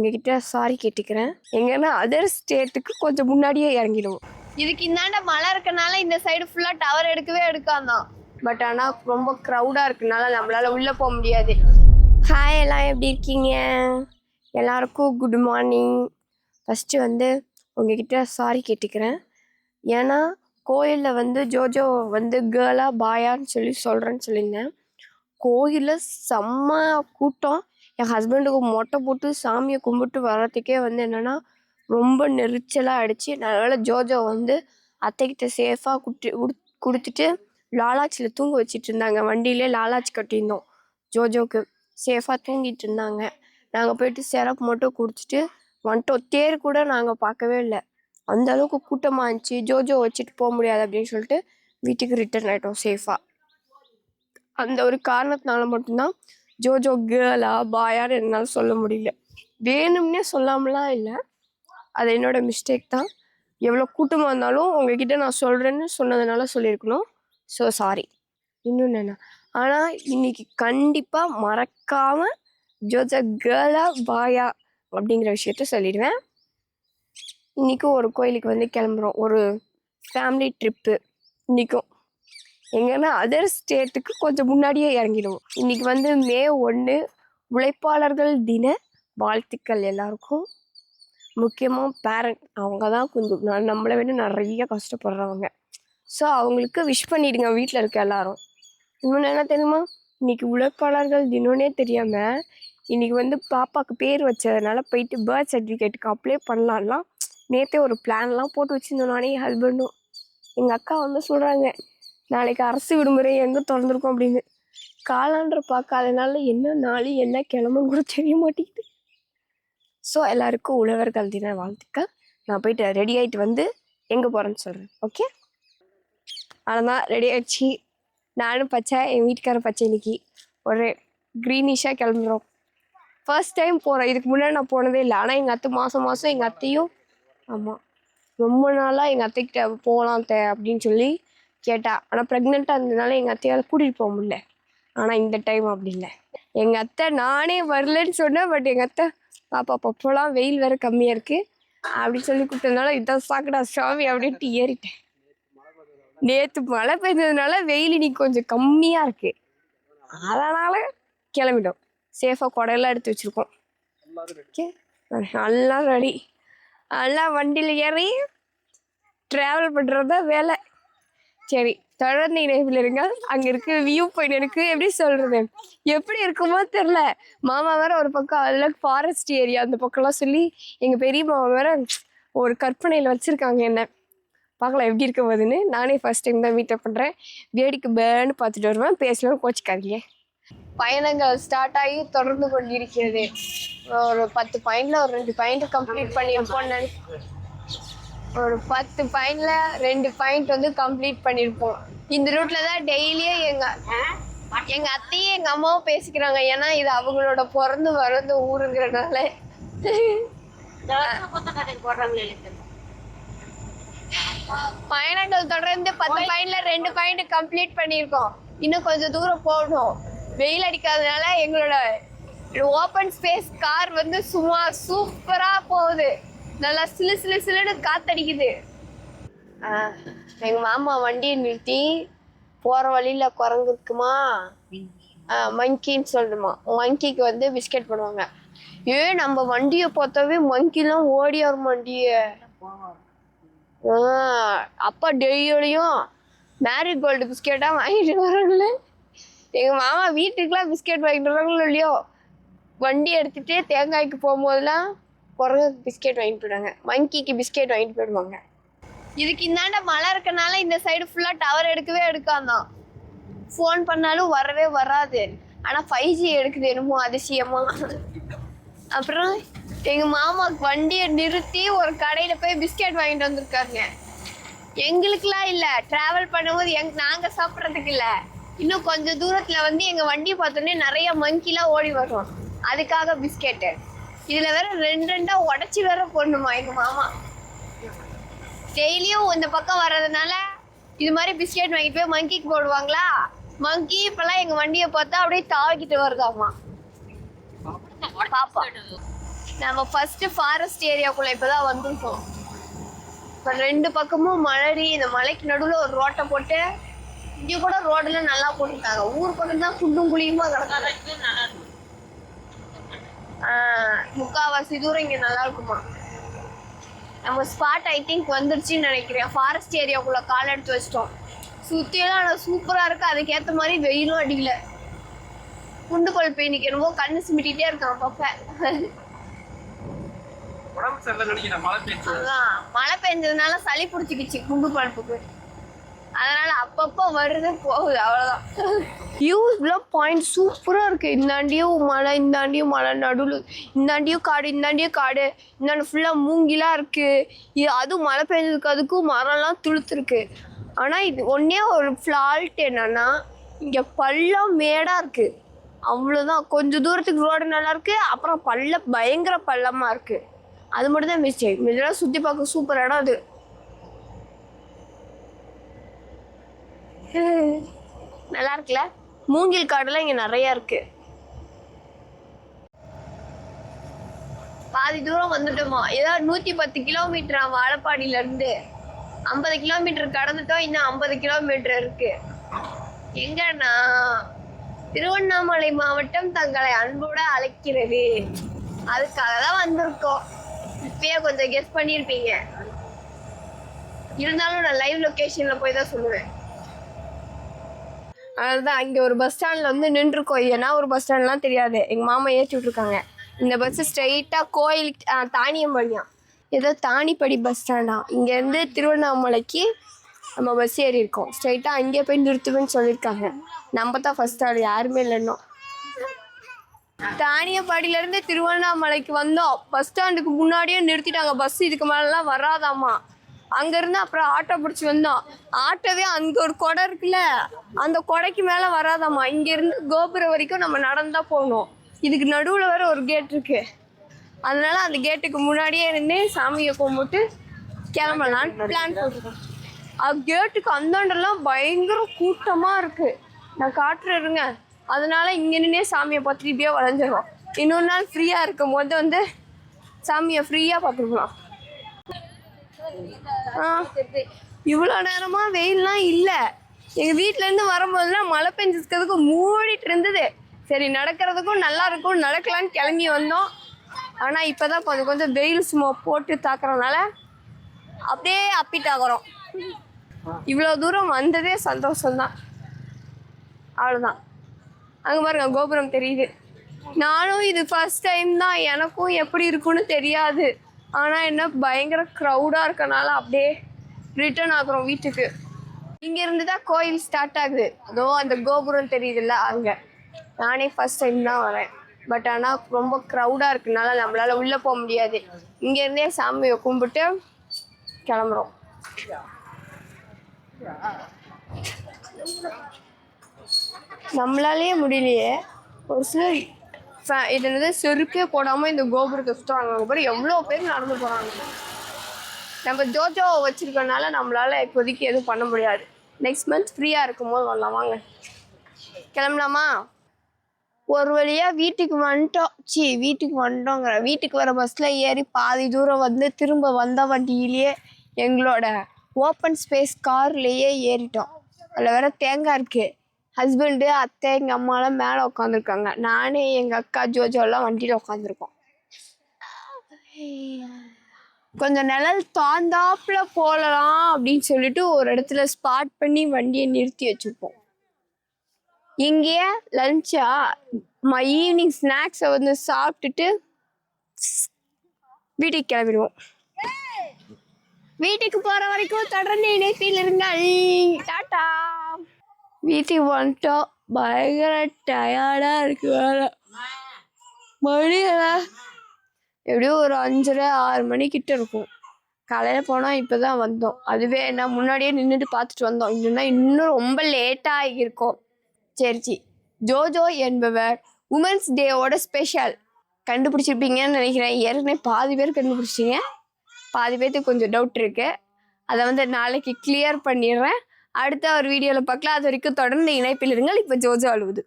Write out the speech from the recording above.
உங்ககிட்ட சாரி கேட்டுக்கிறேன். எங்கன்னா அதர் ஸ்டேட்டுக்கு கொஞ்சம் முன்னாடியே இறங்கிடுவோம். இதுக்கு இந்தாண்ட மழை இருக்கனால இந்த சைடு ஃபுல்லா டவர் எடுக்காதான். பட் ஆனால் ரொம்ப க்ரௌடாக இருக்கனால நம்மளால உள்ளே போக முடியாது. ஹாய், எல்லாம் எப்படி இருக்கீங்க? எல்லாருக்கும் குட் மார்னிங். ஃபஸ்ட்டு உங்ககிட்ட சாரி கேட்டுக்கிறேன். ஏன்னா கோயிலில் ஜோஜோ கேர்ளா பாயான்னு சொல்கிறேன்னு சொல்லியிருந்தேன். கோயிலில் செம்ம கூட்டம். என் ஹஸ்பண்டுக்கு மொட்டை போட்டு சாமியை கும்பிட்டு வர்றதுக்கே என்னென்னா ரொம்ப நெரிச்சலாக ஆகிடுச்சு. அதனால் ஜோஜோ அத்தைக்கிட்ட சேஃபாக கொடுத்துட்டு லாலாச்சியில் தூங்க வச்சிட்டு இருந்தாங்க. வண்டியிலே லாலாச்சி கட்டியிருந்தோம். ஜோஜோக்கு சேஃபாக தூங்கிட்டு இருந்தாங்க. நாங்கள் போயிட்டு சிரப்பு மட்டும் குடிச்சிட்டு வந்துட்டோம். தேர் கூட நாங்கள் பார்க்கவே இல்லை, அந்த அளவுக்கு கூட்டமாக இருந்துச்சு. ஜோஜோ வச்சுட்டு போக முடியாது அப்படின்னு சொல்லிட்டு வீட்டுக்கு ரிட்டர்ன் ஆகிட்டோம் சேஃபாக. அந்த ஒரு காரணத்தினால மட்டும்தான் ஜோஜோ கேர்ளா பாயான்னு என்னால் சொல்ல முடியல. வேணும்னே சொல்லாமலாம் இல்லை, அது என்னோட மிஸ்டேக் தான். எவ்வளோ கூட்டமாக இருந்தாலும் உங்ககிட்ட நான் சொல்கிறேன்னு சொன்னதுனால சொல்லியிருக்கணும். So sorry. இன்னொன்று என்ன, ஆனால் இன்னைக்கு கண்டிப்பாக மறக்காமல் ஜோஜோ கேர்ளா பாயா அப்படிங்கிற விஷயத்த சொல்லிடுவேன். இன்றைக்கும் ஒரு கோயிலுக்கு கிளம்புறோம், ஒரு ஃபேமிலி ட்ரிப்பு. இன்றைக்கும் எங்கன்னா அதர் ஸ்டேட்டுக்கு கொஞ்சம் முன்னாடியே இறங்கிடுவோம். இன்னைக்கு மே 1 உழைப்பாளர்கள் தின வாழ்த்துக்கள் எல்லாருக்கும். முக்கியமாக பேரண்ட், அவங்க தான் கொஞ்சம் நம்மளை விட நிறைய கஷ்டப்படுறவங்க. ஸோ அவங்களுக்கு விஷ் பண்ணிடுங்க வீட்டில் இருக்க எல்லாரும். இன்னொன்று என்ன தெரியுமா, இன்னைக்கு உழைப்பாளர்கள் தினம்னே தெரியாமல் இன்னைக்கு பாப்பாவுக்கு பேர் வச்சதுனால போயிட்டு பர்த் சர்டிஃபிகேட்டுக்கு அப்ளை பண்ணலாம்லாம் நேற்றே ஒரு பிளான்லாம் போட்டு வச்சுருந்தோம். நானே என் ஹஸ்பண்டும். எங்கள் அக்கா சொல்கிறாங்க, நாளைக்கு அரசு விடுமுறை எங்கே திறந்துருக்கோம் அப்படின்னு. காலாண்டரை பார்க்காதனால என்ன நாள் என்ன கிழமைன்னு கூட தெரிய மாட்டேங்குது. ஸோ எல்லாருக்கும் உழவர்கள் தின வாழ்த்துக்கள். நான் போயிட்டு ரெடி ஆகிட்டு எங்கே போகிறேன்னு சொல்கிறேன். ஓகே, அதனால் ரெடி ஆகிடுச்சு. நானும் பச்சை, என் வீட்டுக்காரன் பச்சை. இன்னைக்கு ஒரு க்ரீனிஷாக கிளம்புறோம். ஃபர்ஸ்ட் டைம் போகிறேன். இதுக்கு முன்னாடி நான் போனதே இல்லை. ஆனால் எங்கள் அத்தை மாதம் எங்கள் அத்தையும், ஆமாம், ரொம்ப நாளாக எங்கள் அத்தைக்கிட்ட போகலாம் அப்படின்னு சொல்லி கேட்டா. ஆனால் ப்ரெக்னெண்ட்டாக இருந்ததுனால எங்கள் அத்தையால் கூட்டிகிட்டு போக முடியல. ஆனால் இந்த டைம் அப்படி இல்லை. எங்கள் அத்தை நானே வரலன்னு சொன்னேன், பட் எங்கள் அத்தை பாப்பா பப்போலாம் வெயில் வேறு கம்மியாக இருக்குது அப்படின்னு சொல்லி கூப்பிட்டதுனால இதான் சாக்கடா சாமி அப்படின்ட்டு ஏறிட்டேன். நேற்று மழை பெஞ்சதுனால வெயில் இன்னைக்கு கொஞ்சம் கம்மியாக இருக்குது, அதனால் கிளம்பிட்டோம். சேஃபாக குடையெல்லாம் எடுத்து வச்சுருக்கோம். ஓகே, நல்லா ரெடி. நல்லா வண்டியில் ஏறி ட்ராவல் பண்ணுறது தான் வேலை. சரி, தொடர்ந்து இணைப்பில் இருங்க. அங்கே இருக்க வியூ பாயிண்ட் எனக்கு எப்படி சொல்கிறது, எப்படி இருக்குமோ தெரில. மாமா வேற ஒரு பக்கம் அதில் ஃபாரஸ்ட் ஏரியா அந்த பக்கம்லாம் சொல்லி எங்கள் பெரிய மாமா வேற ஒரு கற்பனையில் வச்சுருக்காங்க. என்ன பார்க்கலாம் எப்படி இருக்க போகுதுன்னு. நானே ஃபர்ஸ்ட் டைம் தான் மீட்டப் பண்ணுறேன். வேடிக்கை பேன்னு பார்த்துட்டு வருவேன். பேசலாம், கோச்சிக்காதீங்க. பயணங்கள் ஸ்டார்ட் ஆகி தொடர்ந்து கொண்டிருக்கிறது. ஒரு 10 பாயிண்டில் ஒரு 2 பாயிண்ட் கம்ப்ளீட் பண்ணியிருப்போம். ஒரு 10 பாயிண்ட்ல 2 பாயிண்ட் கம்ப்ளீட் பண்ணியிருப்போம். இந்த ரூட்ல தான் டெய்லியும் எங்க அத்தையும் எங்க அம்மாவும் பேசிக்கிறாங்க. ஏன்னா இது அவங்களோட பிறந்து வளர்ந்த ஊருங்கிறதுனால. பயணங்கள் தொடர்ந்து 10 பாயிண்ட்ல 2 பாயிண்ட் கம்ப்ளீட் பண்ணியிருக்கோம். இன்னும் கொஞ்சம் தூரம் போகணும். வெயில் அடிக்காதனால எங்களோட ஓப்பன் ஸ்பேஸ் கார் சும்மா சூப்பரா போகுது. நல்லா சிலுன்னு காத்தடிக்குது. எங்கள் மாமா வண்டியை நிறுத்தி போகிற வழியில் குரங்கு இருக்குமா, மங்கின்னு சொல்லுமா. மங்கிக்கு பிஸ்கெட் பண்ணுவாங்க. நம்ம வண்டியை பார்த்தாவே மங்கிலாம் ஓடி வரும் வண்டியை. அப்பா டெய்லியும் மேரிகோல்டு பிஸ்கெட்டாக வாங்கிட்டு வராங்களே. எங்கள் மாமா வீட்டுக்கெலாம் பிஸ்கெட் வாங்கிட்டு வராங்களோ இல்லையோ, வண்டி எடுத்துகிட்டு தேங்காய்க்கு போகும்போதெல்லாம் குரங்கு பிஸ்கெட் வாங்கிட்டு போயிடுவாங்க, மங்கிக்கு பிஸ்கெட் வாங்கிட்டு போயிடுவாங்க. இதுக்கு இந்தாண்ட மழை இருக்கனால இந்த சைடு ஃபுல்லாக டவர் எடுக்காதான். ஃபோன் பண்ணாலும் வரவே வராது. ஆனால் 5G எடுக்குது என்னமோ அதிசயமா. அப்புறம் எங்கள் மாமாவுக்கு வண்டியை நிறுத்தி ஒரு கடையில் போய் பிஸ்கெட் வாங்கிட்டு வந்திருக்காருங்க. எங்களுக்குலாம் இல்லை, ட்ராவல் பண்ணும்போது நாங்கள் சாப்பிட்றதுக்கு இல்லை. இன்னும் கொஞ்சம் தூரத்தில் எங்கள் வண்டியை பார்த்தோன்னே நிறைய மங்கிலாம் ஓடி வரும். அதுக்காக பிஸ்கெட்டு. இதில் வேற 2 உடச்சி வேற போடணுமா எங்கள் மாமா. டெய்லியும் இந்த பக்கம் வர்றதுனால இது மாதிரி பிஸ்கெட் வாங்கிட்டு போய் மங்கிக்கு போடுவாங்களா. மங்கி இப்பெல்லாம் எங்கள் வண்டியை பார்த்தா அப்படியே தாவிக்கிட்டு வருதாமா. பாப்பா நம்ம ஃபர்ஸ்ட் ஃபாரஸ்ட் ஏரியாக்குள்ள இப்பதான் வந்திருக்கோம். இப்போ 2 பக்கமும் மழை, இந்த மலைக்கு நடுவில் ஒரு ரோட்டை போட்டு இங்கே கூட ரோடெல்லாம் நல்லா போட்டுருக்காங்க. ஊர் பக்கம் தான் குண்டும் குழியுமா கிடக்காங்க. முக்கால்வாசி தூரம் இங்கே நல்லா இருக்குமா. நம்ம ஸ்பாட் ஐ திங்க் வந்துருச்சுன்னு நினைக்கிறேன். ஃபாரஸ்ட் ஏரியாக்குள்ள கால் எடுத்து வச்சிட்டோம். சுற்றியெல்லாம் ஆனால் சூப்பராக இருக்குது. அதுக்கேற்ற மாதிரி வெயிலும் அடிக்கல. குண்டு கொழுப்பு இன்னைக்கு என்னவோ கண்ணு சிமிட்டிகிட்டே இருக்கான் அப்பப்ப. மழை பெஞ்சதுனால சளி பிடிச்சிக்கிச்சு குண்டு பழப்புக்கு. அதனால அப்பப்போ வருது போகுது, அவ்வளோதான். வியூஸ்லாம் பாயிண்ட் சூப்பராக இருக்கு. இந்தாண்டியும் மழை, இந்தாண்டியும் மழை, நடுவில் இந்தாண்டியும் காடு, இந்தாண்டியும் காடு, இந்தாண்டு ஃபுல்லாக மூங்கிலாம் இருக்கு. இது அதுவும் மழை பெஞ்சதுக்கு அதுக்கும் மரம்லாம் துளுத்துருக்கு. ஆனால் இது ஒன்றே ஒரு ஃப்ளால்ட் என்னன்னா, இங்கே பள்ளம் மேடாக இருக்கு, அவ்வளோதான். கொஞ்சம் தூரத்துக்கு ரோடு நல்லா இருக்கு, அப்புறம் பயங்கர பள்ளமாக இருக்கு. அது மட்டும் தான் மிஸ்டேக். இதெல்லாம் சுற்றி பார்க்க சூப்பர் இடம் அது. நல்லா இருக்குல்ல. மூங்கில் காடுலாம் இங்கே நிறையா இருக்கு. பாதி தூரம் வந்துட்டோமா. ஏதாவது 110 கிலோமீட்டர் வாழப்பாடியிலேருந்து 50 கிலோமீட்டர் கடந்துட்டோம். இன்னும் 50 கிலோமீட்டர் இருக்கு. எங்கன்னா திருவண்ணாமலை மாவட்டம் தங்களை அன்போட அழைக்கிறது. அதுக்காக தான் வந்திருக்கோம். இப்பயே கொஞ்சம் கெஸ் பண்ணியிருப்பீங்க. இருந்தாலும் நான் லைவ் லொக்கேஷனில் போய் தான் சொல்லுவேன். அதுதான் இங்கே ஒரு பஸ் ஸ்டாண்டில் வந்து நின்றுருக்கோம். ஏன்னா ஒரு பஸ் ஸ்டாண்ட்லாம் தெரியாது. எங்கள் மாமா ஏற்றி விட்ருக்காங்க. இந்த பஸ்ஸு ஸ்ட்ரைட்டாக கோயிலுக்கு தானியம்படியான், ஏதோ தானிப்படி பஸ் ஸ்டாண்டா. இங்கேருந்து திருவண்ணாமலைக்கு நம்ம பஸ் ஏறி இருக்கோம். ஸ்ட்ரைட்டாக அங்கேயே போய் நிறுத்துவேன்னு சொல்லியிருக்காங்க. நம்ம தான் ஃபஸ்ட் ஸ்டாண்ட், யாருமே இல்லைன்னோ. தானியப்பாடியிலேருந்து திருவண்ணாமலைக்கு வந்தோம். பஸ் ஸ்டாண்டுக்கு முன்னாடியே நிறுத்திட்டாங்க. பஸ் இதுக்கு மேலெலாம் வராதாம்மா. அங்கேருந்து அப்புறம் ஆட்டோ பிடிச்சி வந்தோம். ஆட்டோவே அங்கே ஒரு கொடை இருக்குல்ல, அந்த கொடைக்கு மேலே வராதாம்மா. இங்கேருந்து கோபுரம் வரைக்கும் நம்ம நடந்தால் போகணும். இதுக்கு நடுவில் வேறு ஒரு கேட் இருக்குது. அதனால அந்த கேட்டுக்கு முன்னாடியே இருந்து சாமியை கும்பிட்டு கிளம்பலான்னு பிளான் போட்டிருக்கோம். கேட்டுக்கு அந்தாண்டெல்லாம் பயங்கர கூட்டமாக இருக்குது. நான் காட்டுறேருங்க. அதனால இங்கே நின்னே சாமியை பார்த்துட்டு இப்படியே வளைஞ்சிடும். இன்னொரு நாள் ஃப்ரீயாக இருக்கும் போது வந்து சாமியை ஃப்ரீயாக பார்த்துருக்கலாம். இவ்வளோ நேரமாக வெயில்லாம் இல்லை. எங்கள் வீட்டிலேருந்து வரும்போதுலாம் மழை பெஞ்சிருக்கிறதுக்கு மூடிட்டு இருந்தது. சரி நடக்கிறதுக்கும் நல்லா இருக்கும், நடக்கலான்னு கிளம்பி வந்தோம். ஆனால் இப்போ தான் கொஞ்சம் கொஞ்சம் வெயில் சும்மா போட்டு தாக்குறதுனால அப்படியே அப்பிட் ஆகிறோம். இவ்வளோ தூரம் வந்ததே சந்தோஷம்தான், அவ்வளோதான். அங்கே பாருங்க கோபுரம் தெரியுது. நானும் இது ஃபர்ஸ்ட் டைம் தான். எனக்கும் எப்படி இருக்குன்னு தெரியாது. ஆனால் என்ன பயங்கர க்ரௌடாக இருக்கனால அப்படியே ரிட்டர்ன் ஆகுறோம் வீட்டுக்கு. இங்கேருந்து தான் கோயில் ஸ்டார்ட் ஆகுது. அதோ அந்த கோபுரம் தெரியுதுல்ல, அங்கே. நானே ஃபர்ஸ்ட் டைம் தான் வரேன். பட் ஆனால் ரொம்ப க்ரௌடாக இருக்கனால நம்மளால் உள்ளே போக முடியாது. இங்கேருந்தே சாமியை கும்பிட்டு கிளம்புறோம். நம்மளாலேயே முடியலையே. ஒரு சிலர் இது என்னது செருப்பே போடாமல் இந்த கோபுரத்தை சுற்றுறாங்க. அப்புறம் எவ்வளோ பேர் நடந்து போகிறாங்க. நம்ம ஜோஜோ வச்சுருக்கனால நம்மளால் இப்போதைக்கு எதுவும் பண்ண முடியாது. நெக்ஸ்ட் மந்த் ஃப்ரீயாக இருக்கும் போது வரலாம். வாங்க கிளம்பலாமா? ஒரு வழியாக வீட்டுக்கு வந்துட்டோம். வீட்டுக்கு வந்துட்டோங்கிற வீட்டுக்கு வர பஸ்ஸில் ஏறி பாதி தூரம் வந்து திரும்ப வந்த வண்டியிலேயே எங்களோட ஓப்பன் ஸ்பேஸ் கார்லேயே ஏறிட்டோம். அதில் வேற தேங்காய் இருக்குது. ஹஸ்பண்டு, அத்தை, எங்கள் அம்மாலாம் மேலே உட்காந்துருக்காங்க. நானே எங்கள் அக்கா ஜோஜோலாம் வண்டியில் உட்காந்துருக்கோம். கொஞ்சம் நிழல் தாந்தாப்புல போகலாம் அப்படின்னு சொல்லிட்டு ஒரு இடத்துல ஸ்பாட் பண்ணி வண்டியை நிறுத்தி வச்சுருப்போம். இங்கேயே லஞ்சா ஈவினிங் ஸ்நாக்ஸை வந்து சாப்பிட்டுட்டு வீட்டுக்கு கிளம்பிடுவோம். வீட்டுக்கு போகிற வரைக்கும் தொடர்ந்து இணைப்பில் இருங்கள். டாட்டா. வீட்டுக்கு வந்துட்டோம். பயங்கர டயர்டாக இருக்கு. வேலை மணி எப்படியும் ஒரு 5:30-6 மணிக்கிட்ட இருக்கும். காலையில் போனால் இப்போ தான் வந்தோம். அதுவே என்ன முன்னாடியே நின்றுட்டு பார்த்துட்டு வந்தோம். இன்னும் ரொம்ப லேட்டாக ஆகியிருக்கோம். சரி, ஜோஜோ என்பவர் உமன்ஸ் டேவோட ஸ்பெஷல் கண்டுபிடிச்சிருப்பீங்கன்னு நினைக்கிறேன். ஏற்கனவே பாதி பேர் கண்டுபிடிச்சிங்க. பாதி பேர்த்துக்கு கொஞ்சம் டவுட் இருக்குது. அதை வந்து நாளைக்கு கிளியர் பண்ணிடுறேன். அடுத்த ஒரு வீடியோவில் பார்க்கலாம். அது வரைக்கும் தொடர்ந்து இணைப்பில் இருங்கள். இப்போ ஜோஜோ அழுவுது.